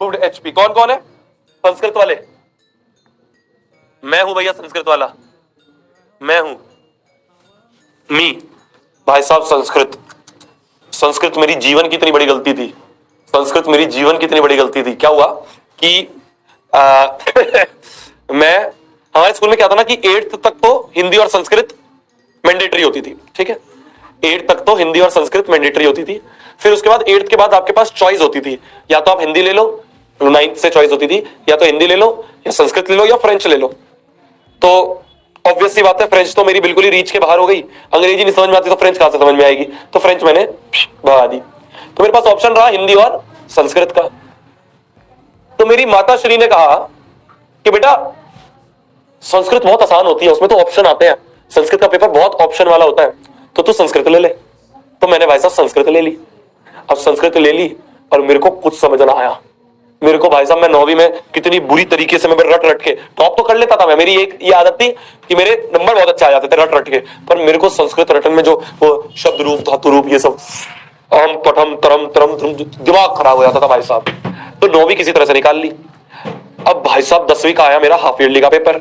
Food HP। कौन कौन है? संस्कृत वाले। मैं हूं भैया संस्कृत वाला, मैं हूं मी भाई साहब। संस्कृत, संस्कृत मेरी जीवन की इतनी बड़ी गलती थी, संस्कृत मेरी जीवन की इतनी बड़ी गलती थी। क्या हुआ कि मैं, हमारे स्कूल में क्या था ना कि 8th तक तो हिंदी और संस्कृत मैंडेटरी होती थी, ठीक है। 8th तक तो हिंदी और संस्कृत मैंडेटरी होती थी। फिर उसके बाद 8th के बाद आपके पास चॉइस होती थी, या तो आप हिंदी ले लो, 9th से चॉइस होती थी, या तो हिंदी ले लो या संस्कृत ले लो या फ्रेंच ले लो। तो ऑब्वियस सी बात है, फ्रेंच तो मेरी बिल्कुल ही रीच के बाहर हो गई। अंग्रेजी नहीं समझ में आती तो फ्रेंच कहां से समझ में आएगी, तो फ्रेंच मैंने भगा दी। तो मेरे पास ऑप्शन रहा हिंदी और संस्कृत का। तो मेरी माता श्री ने कहा कि बेटा संस्कृत बहुत आसान होती है, उसमें तो ऑप्शन आते हैं, संस्कृत का पेपर बहुत ऑप्शन वाला होता है, तो तू संस्कृत ले ले। तो मैंने भाई साहब संस्कृत ले ली। अब संस्कृत ले ली और मेरे को कुछ समझ ना आया। मेरे को भाई साहब, मैं 9वीं में कितनी बुरी तरीके से मैं रट रट के टॉप तो कर लेता था मैं, मेरी एक ये आदत थी कि मेरे नंबर बहुत अच्छे आ जाते थे रट रट के, पर मेरे को संस्कृत रटन में जो वो शब्द रूप धातु रूप ये सब अहम पठम तरम तरम दिमाग खराब हो जाता था भाई साहब। तो 9वीं किसी तरह से निकाल ली। अब भाई साहब 10वीं का आया मेरा हाफ ईयरली का पेपर।